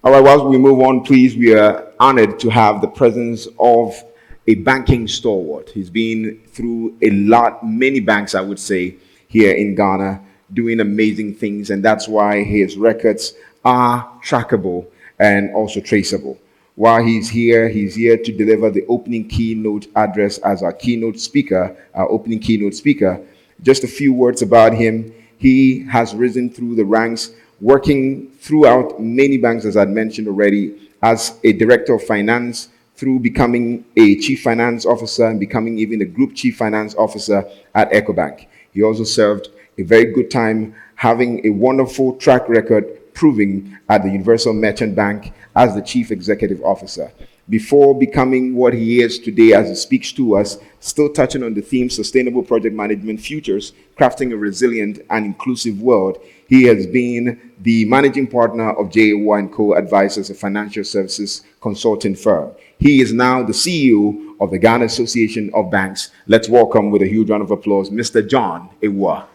All right, whilst we move on, please, we are honored to have the presence of a banking stalwart. He's been through many banks, I would say, here in Ghana, doing amazing things, and that's why his records are trackable and also traceable. While he's here to deliver the opening keynote address as our opening keynote speaker. Just a few words about him. He has risen through the ranks, working throughout many banks, as I'd mentioned already, as a director of finance, through becoming a chief finance officer and becoming even a group chief finance officer at EcoBank. He also served a very good time, having a wonderful track record proving at the Universal Merchant Bank as the chief executive officer. Before becoming what he is today as he speaks to us, still touching on the theme sustainable project management futures, crafting a resilient and inclusive world, he has been the managing partner of Awuah & Co. Advisors, a financial services consulting firm. He is now the CEO of the Ghana Association of Banks. Let's welcome with a huge round of applause, Mr. John Awuah.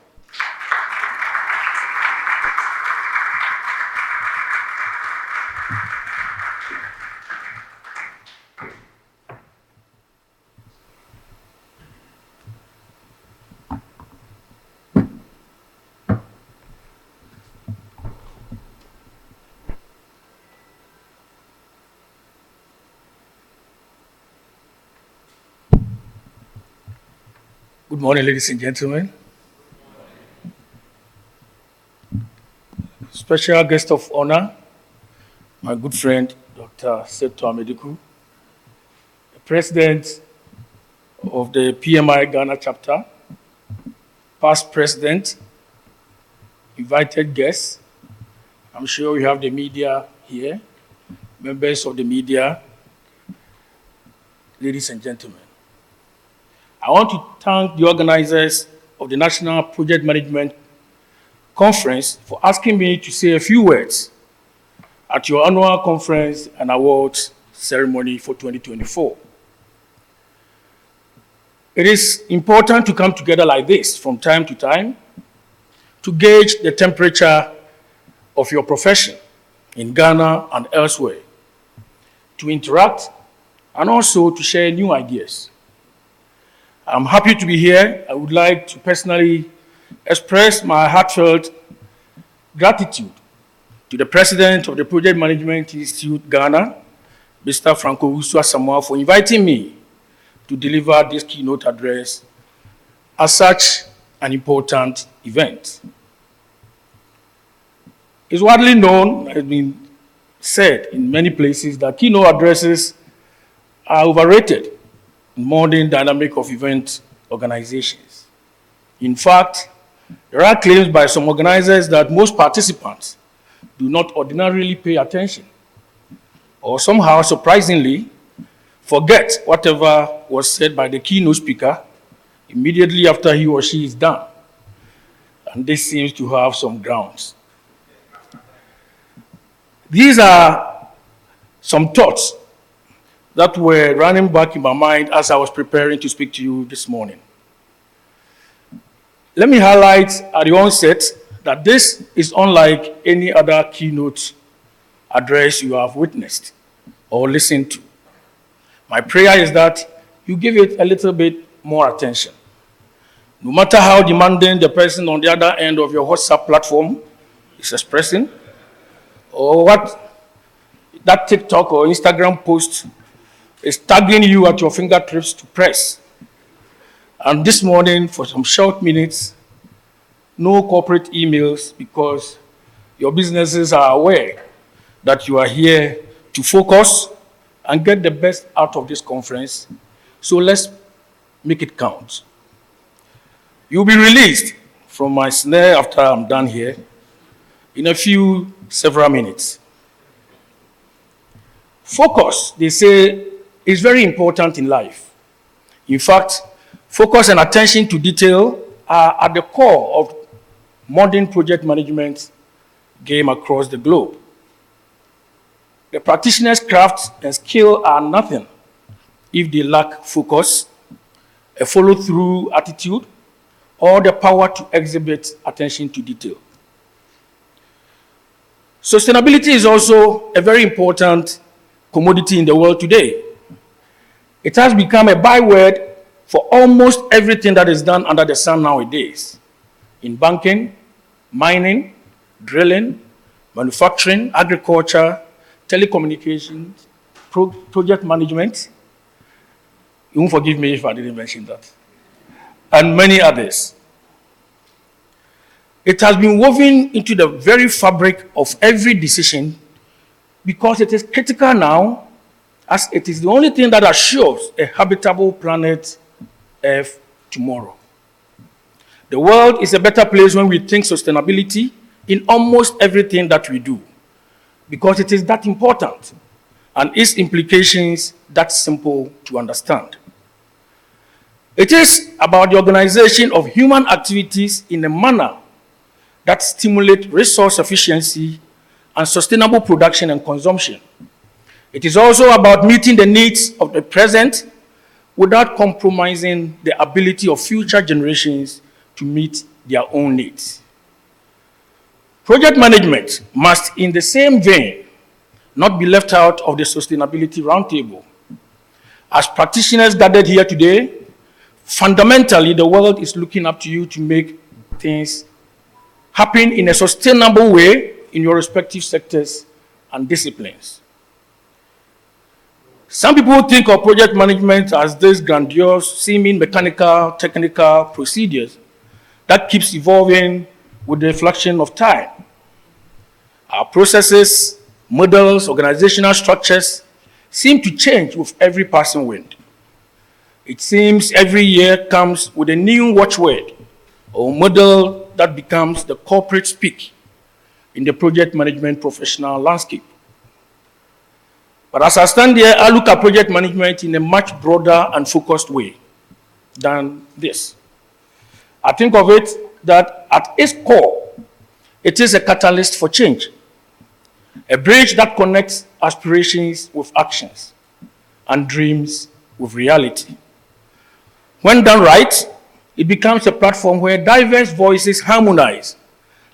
Good morning, ladies and gentlemen. Special guest of honor, my good friend, Dr. Seto Amediku, the president of the PMEA Ghana chapter, past president, invited guests. I'm sure we have the media here, members of the media, ladies and gentlemen. I want to thank the organizers of the National Project Management Conference for asking me to say a few words at your annual conference and awards ceremony for 2024. It is important to come together like this from time to time to gauge the temperature of your profession in Ghana and elsewhere, to interact and also to share new ideas. I'm happy to be here. I would like to personally express my heartfelt gratitude to the president of the Project Management Institute Ghana, Mr. Franco Awuah Samoa, for inviting me to deliver this keynote address at such an important event. It's widely known, has been said in many places, that keynote addresses are overrated in modern dynamic of event organizations. In fact, there are claims by some organizers that most participants do not ordinarily pay attention or somehow surprisingly forget whatever was said by the keynote speaker immediately after he or she is done. And this seems to have some grounds. These are some thoughts that were running back in my mind as I was preparing to speak to you this morning. Let me highlight at the onset that this is unlike any other keynote address you have witnessed or listened to. My prayer is that you give it a little bit more attention. No matter how demanding the person on the other end of your WhatsApp platform is expressing, or what that TikTok or Instagram post is tagging you at your fingertips to press. And this morning, for some short minutes, no corporate emails, because your businesses are aware that you are here to focus and get the best out of this conference. So let's make it count. You'll be released from my snare after I'm done here in several minutes. Focus, they say, is very important in life. In fact, focus and attention to detail are at the core of modern project management game across the globe. The practitioner's craft and skill are nothing if they lack focus, a follow-through attitude, or the power to exhibit attention to detail. Sustainability is also a very important commodity in the world today. It has become a byword for almost everything that is done under the sun nowadays. In banking, mining, drilling, manufacturing, agriculture, telecommunications, project management. You won't forgive me if I didn't mention that. And many others. It has been woven into the very fabric of every decision because it is critical now, as it is the only thing that assures a habitable planet Earth tomorrow. The world is a better place when we think sustainability in almost everything that we do, because it is that important and its implications that simple to understand. It is about the organization of human activities in a manner that stimulate resource efficiency and sustainable production and consumption. It is also about meeting the needs of the present without compromising the ability of future generations to meet their own needs. Project management must, in the same vein, not be left out of the sustainability roundtable. As practitioners gathered here today, fundamentally, the world is looking up to you to make things happen in a sustainable way in your respective sectors and disciplines. Some people think of project management as this grandiose, seeming mechanical, technical procedures that keeps evolving with the reflection of time. Our processes, models, organizational structures seem to change with every passing wind. It seems every year comes with a new watchword or model that becomes the corporate speak in the project management professional landscape. But as I stand here, I look at project management in a much broader and focused way than this. I think of it that at its core, it is a catalyst for change, a bridge that connects aspirations with actions and dreams with reality. When done right, it becomes a platform where diverse voices harmonize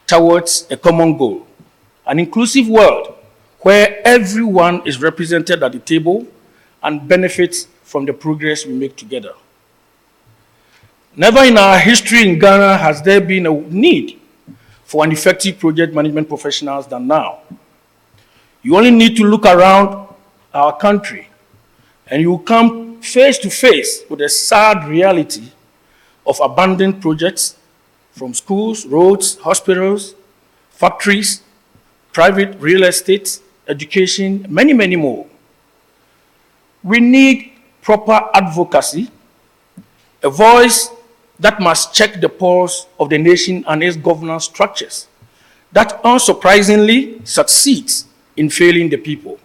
towards a common goal, an inclusive world where everyone is represented at the table and benefits from the progress we make together. Never in our history in Ghana has there been a need for an effective project management professionals than now. You only need to look around our country and you will come face to face with the sad reality of abandoned projects from schools, roads, hospitals, factories, private real estate, education, many, many more. We need proper advocacy, a voice that must check the pulse of the nation and its governance structures that unsurprisingly succeeds in failing the people.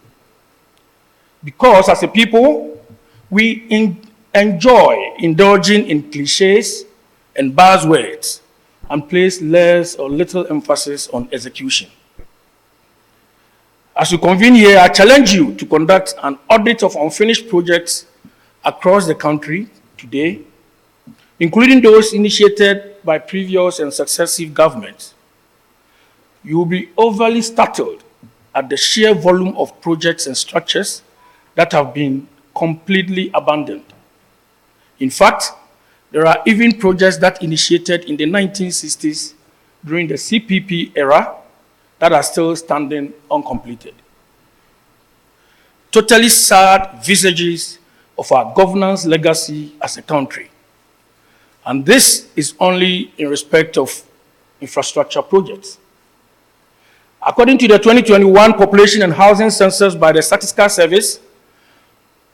Because as a people, we enjoy indulging in cliches and buzzwords and place less or little emphasis on execution. As you convene here, I challenge you to conduct an audit of unfinished projects across the country today, including those initiated by previous and successive governments. You will be overly startled at the sheer volume of projects and structures that have been completely abandoned. In fact, there are even projects that initiated in the 1960s during the CPP era that are still standing uncompleted. Totally sad visages of our governance legacy as a country. And this is only in respect of infrastructure projects. According to the 2021 Population and Housing Census by the Statistical Service,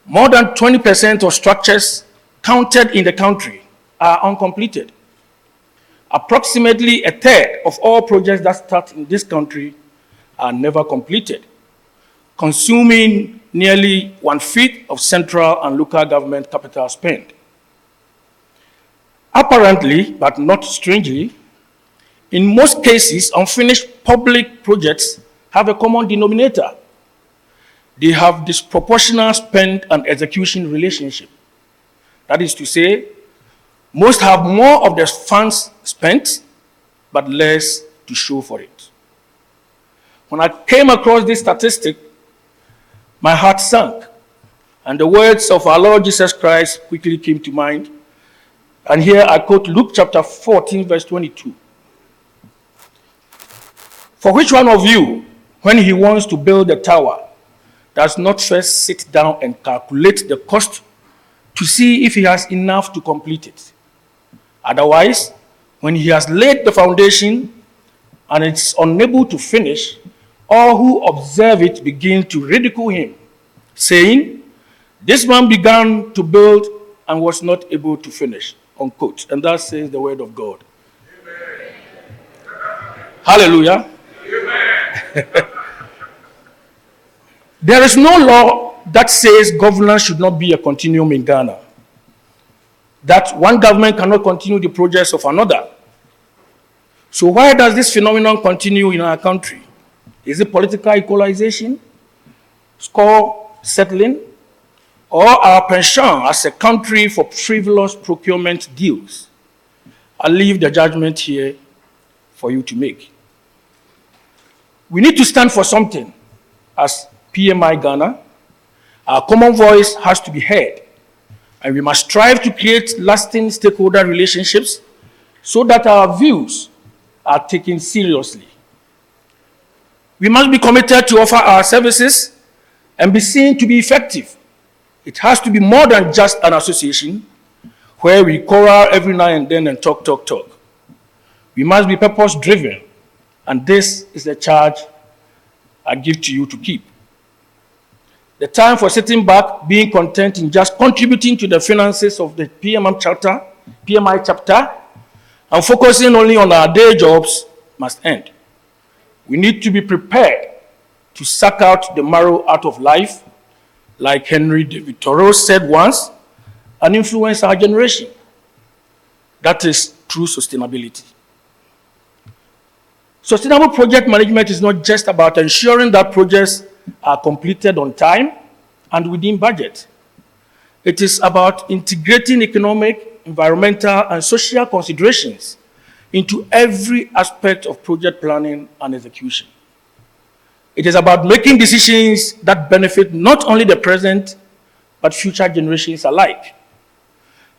more than 20% of structures counted in the country are uncompleted. Approximately a third of all projects that start in this country are never completed, consuming nearly 1/5 of central and local government capital spend. Apparently, but not strangely, in most cases, unfinished public projects have a common denominator. They have disproportionate spend and execution relationship. That is to say, most have more of the funds spent, but less to show for it. When I came across this statistic, my heart sank, and the words of our Lord Jesus Christ quickly came to mind. And here I quote Luke chapter 14, verse 22. For which one of you, when he wants to build a tower, does not first sit down and calculate the cost to see if he has enough to complete it? Otherwise, when he has laid the foundation and is unable to finish, all who observe it begin to ridicule him, saying, this man began to build and was not able to finish, unquote. And that says the word of God. Amen. Hallelujah. Amen. There is no law that says governance should not be a continuum in Ghana, that one government cannot continue the projects of another. So why does this phenomenon continue in our country? Is it political equalization, score settling, or our penchant as a country for frivolous procurement deals? I'll leave the judgment here for you to make. We need to stand for something. As PMI Ghana, our common voice has to be heard, and we must strive to create lasting stakeholder relationships so that our views are taken seriously. We must be committed to offer our services and be seen to be effective. It has to be more than just an association where we quarrel every now and then and talk. We must be purpose-driven, and this is the charge I give to you to keep. The time for sitting back, being content in just contributing to the finances of the PMI chapter, and focusing only on our day jobs must end. We need to be prepared to suck out the marrow out of life, like Henry David Thoreau said once, and influence our generation. That is true sustainability. Sustainable project management is not just about ensuring that projects are completed on time and within budget. It is about integrating economic, environmental, and social considerations into every aspect of project planning and execution. It is about making decisions that benefit not only the present, but future generations alike.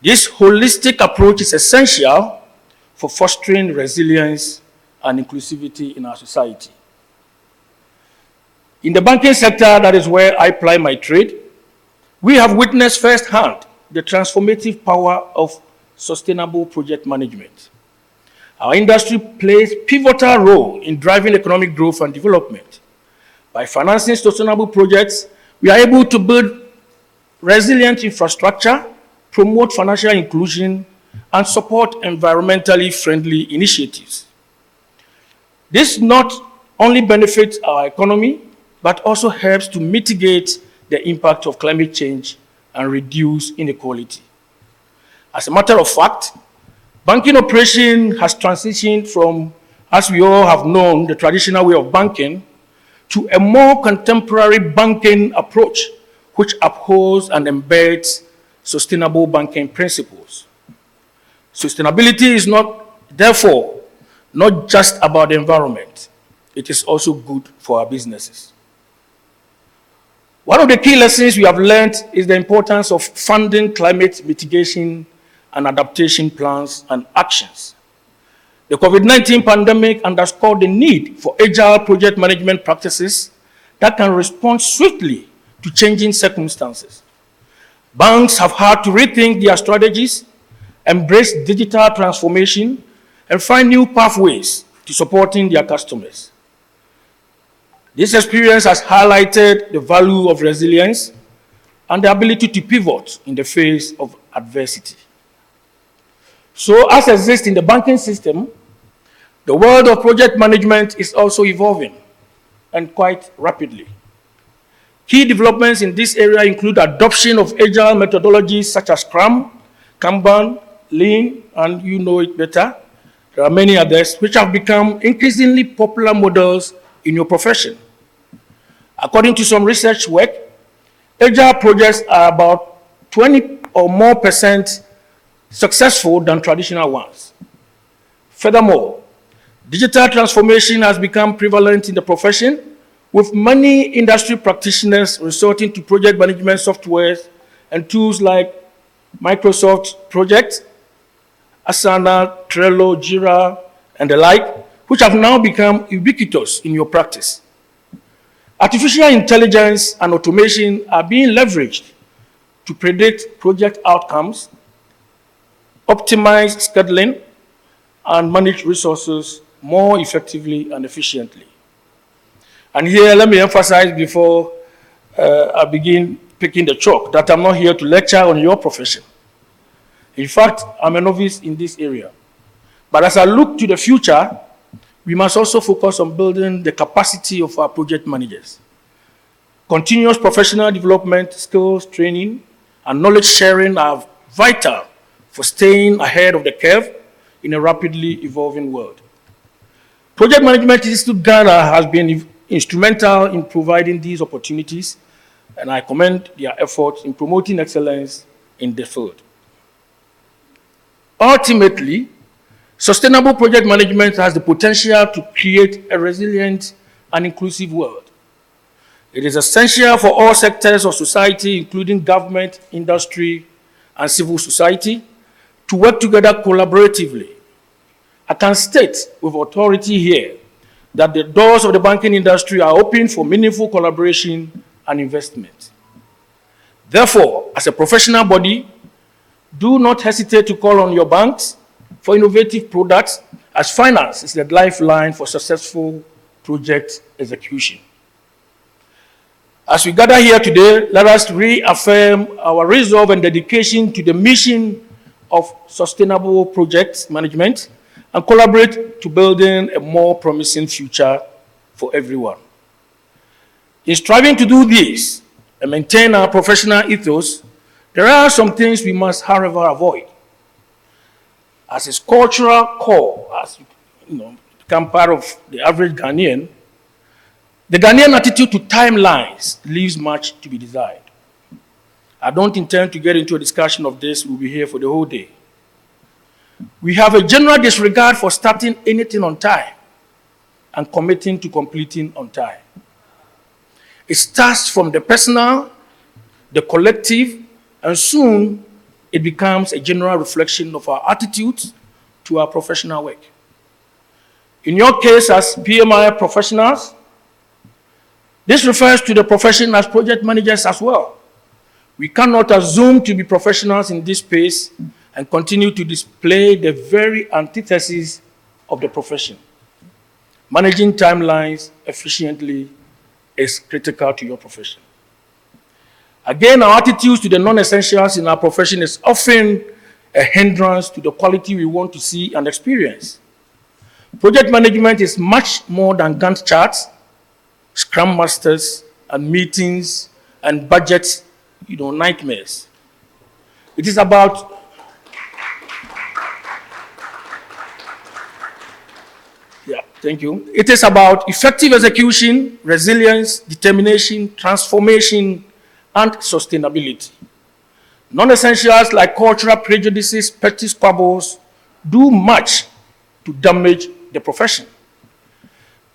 This holistic approach is essential for fostering resilience and inclusivity in our society. In the banking sector, that is where I ply my trade, we have witnessed firsthand the transformative power of sustainable project management. Our industry plays a pivotal role in driving economic growth and development. By financing sustainable projects, we are able to build resilient infrastructure, promote financial inclusion, and support environmentally friendly initiatives. This not only benefits our economy, but also helps to mitigate the impact of climate change and reduce inequality. As a matter of fact, banking operation has transitioned from, as we all have known, the traditional way of banking, to a more contemporary banking approach, which upholds and embeds sustainable banking principles. Sustainability is therefore not just about the environment. It is also good for our businesses. One of the key lessons we have learned is the importance of funding climate mitigation and adaptation plans and actions. The COVID-19 pandemic underscored the need for agile project management practices that can respond swiftly to changing circumstances. Banks have had to rethink their strategies, embrace digital transformation, and find new pathways to supporting their customers. This experience has highlighted the value of resilience and the ability to pivot in the face of adversity. So, as exists in the banking system, the world of project management is also evolving, and quite rapidly. Key developments in this area include adoption of agile methodologies such as Scrum, Kanban, Lean, and you know it better. There are many others which have become increasingly popular models in your profession. According to some research work, agile projects are about 20% or more successful than traditional ones. Furthermore, Digital transformation has become prevalent in the profession, with many industry practitioners resorting to project management software and tools like Microsoft Project, Asana, Trello, Jira, and the like, which have now become ubiquitous in your practice. Artificial intelligence and automation are being leveraged to predict project outcomes, optimize scheduling, and manage resources more effectively and efficiently. And here, let me emphasize before I begin picking the chalk that I'm not here to lecture on your profession. In fact, I'm a novice in this area. But as I look to the future, we must also focus on building the capacity of our project managers. Continuous professional development, skills training, and knowledge sharing are vital for staying ahead of the curve in a rapidly evolving world. Project Management Institute Ghana has been instrumental in providing these opportunities, and I commend their efforts in promoting excellence in the field. Ultimately, sustainable project management has the potential to create a resilient and inclusive world. It is essential for all sectors of society, including government, industry, and civil society, to work together collaboratively. I can state with authority here that the doors of the banking industry are open for meaningful collaboration and investment. Therefore, as a professional body, do not hesitate to call on your banks for innovative products, as finance is the lifeline for successful project execution. As we gather here today, let us reaffirm our resolve and dedication to the mission of sustainable project management and collaborate to building a more promising future for everyone. In striving to do this and maintain our professional ethos, there are some things we must, however, avoid. As its cultural core, as become part of the average Ghanaian, the Ghanaian attitude to timelines leaves much to be desired. I don't intend to get into a discussion of this. We'll be here for the whole day. We have a general disregard for starting anything on time and committing to completing on time. It starts from the personal, the collective, and soon it becomes a general reflection of our attitudes to our professional work. In your case, as PMI professionals, this refers to the profession as project managers as well. We cannot assume to be professionals in this space and continue to display the very antithesis of the profession. Managing timelines efficiently is critical to your profession. Again, our attitudes to the non-essentials in our profession is often a hindrance to the quality we want to see and experience. Project management is much more than Gantt charts, Scrum Masters, and meetings and budget nightmares. It is about thank you. It is about effective execution, resilience, determination, transformation, and sustainability. Non-essentials like cultural prejudices, petty squabbles, do much to damage the profession.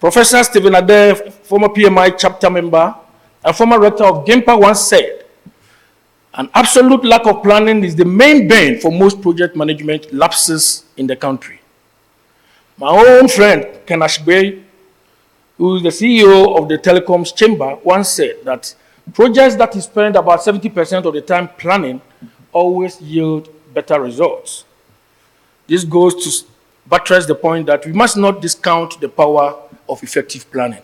Professor Stephen Adair, former PMI chapter member and former rector of GIMPA, once said, an absolute lack of planning is the main bane for most project management lapses in the country. My own friend, Ken Ashbey, who is the CEO of the Telecoms Chamber, once said that projects that you spend about 70% of the time planning always yield better results. This goes to buttress the point that we must not discount the power of effective planning.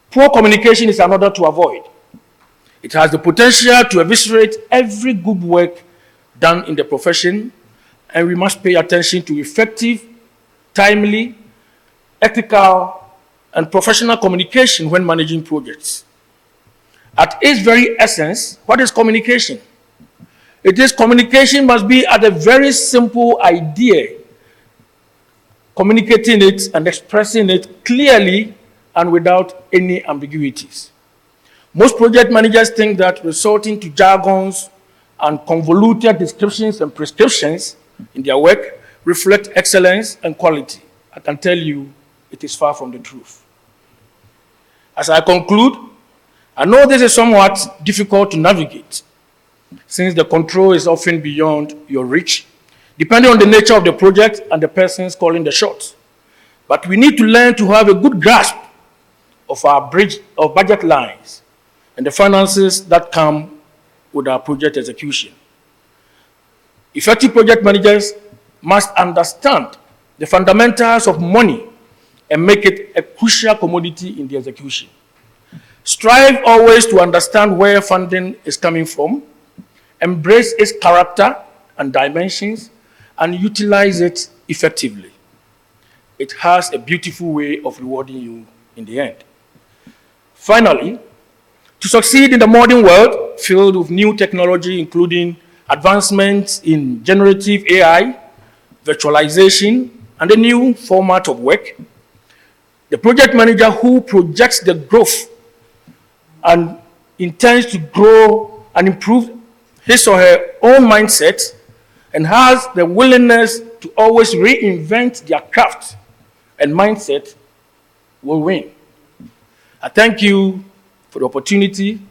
Poor communication is another to avoid. It has the potential to eviscerate every good work done in the profession, and we must pay attention to effective, timely, ethical, and professional communication when managing projects. At its very essence, what is communication? It is communication must be at a very simple idea, communicating it and expressing it clearly and without any ambiguities. Most project managers think that resorting to jargons and convoluted descriptions and prescriptions in their work reflect excellence and quality. I can tell you it is far from the truth. As I conclude, I know this is somewhat difficult to navigate, since the control is often beyond your reach, depending on the nature of the project and the persons calling the shots. But we need to learn to have a good grasp of our budget lines and the finances that come with our project execution. Effective project managers must understand the fundamentals of money and make it a crucial commodity in the execution. Strive always to understand where funding is coming from, embrace its character and dimensions, and utilize it effectively. It has a beautiful way of rewarding you in the end. Finally, to succeed in the modern world filled with new technology, including advancements in generative AI, virtualization, and a new format of work, the project manager who projects the growth and intends to grow and improve his or her own mindset and has the willingness to always reinvent their craft and mindset will win. I thank you for the opportunity,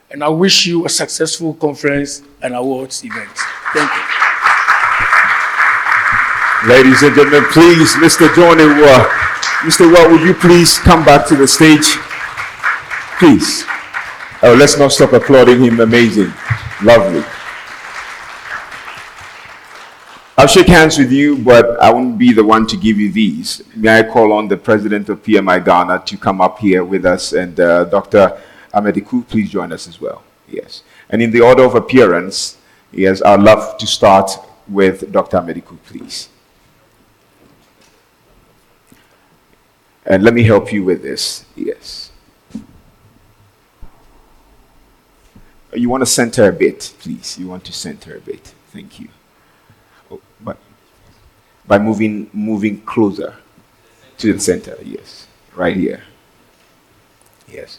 and I wish you a successful conference and awards event. Thank you. Ladies and gentlemen, please, Mr. John Awuah. Mr. Awuah, would you please come back to the stage? Please. Oh, let's not stop applauding him. Amazing. Lovely. I'll shake hands with you, but I won't be the one to give you these. May I call on the president of PMI Ghana to come up here with us, and Dr. Amediku, please join us as well. Yes. And in the order of appearance, yes, I'd love to start with Dr. Amediku, please. And let me help you with this. Yes. You want to center a bit, please. You want to center a bit. Thank you. Oh, but by moving closer to the center. Yes. Right here. Yes.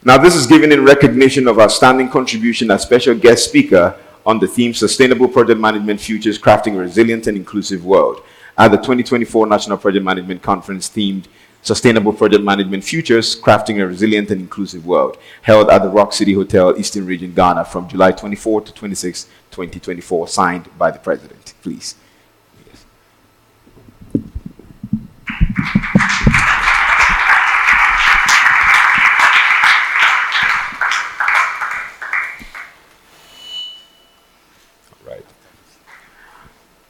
Now, this is given in recognition of our standing contribution as special guest speaker on the theme Sustainable Project Management Futures, Crafting a Resilient and Inclusive World at the 2024 National Project Management Conference themed Sustainable Project Management Futures, Crafting a Resilient and Inclusive World, held at the Rock City Hotel, Eastern Region, Ghana, from July 24 to 26, 2024, signed by the President. Please. Yes.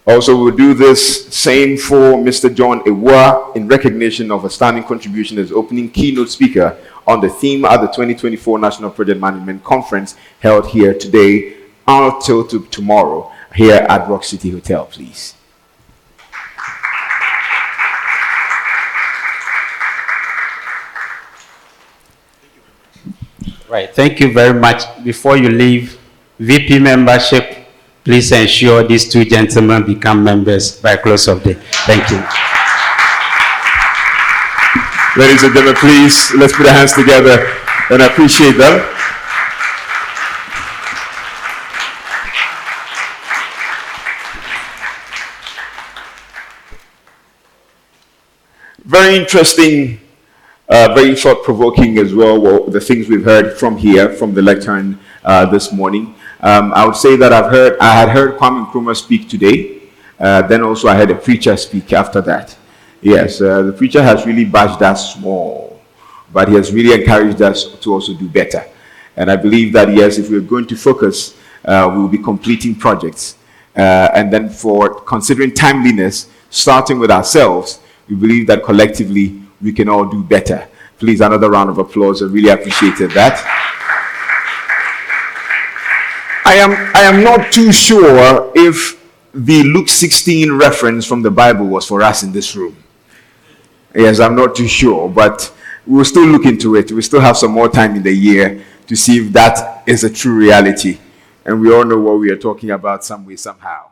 Also, we'll do this same for Mr. John Awuah in recognition of a standing contribution as opening keynote speaker on the theme at the 2024 National Project Management Conference held here today until tomorrow here at Rock City Hotel, please. Right, thank you very much. Before you leave, VP membership, please ensure these two gentlemen become members by close of day. Thank you. Ladies and gentlemen, please, let's put our hands together and appreciate them. Very interesting, very thought-provoking as well, the things we've heard from here, from the lectern this morning. I would say that I had heard Kwame Nkrumah speak today. Then also I had a preacher speak after that. Yes, the preacher has really bashed us small, but he has really encouraged us to also do better. And I believe that, yes, if we're going to focus, we will be completing projects. And then for considering timeliness, starting with ourselves, we believe that collectively we can all do better. Please, another round of applause. I really appreciated that. I am not too sure if the Luke 16 reference from the Bible was for us in this room. Yes, I'm not too sure, but we'll still look into it. We still have some more time in the year to see if that is a true reality. And we all know what we are talking about some way, somehow.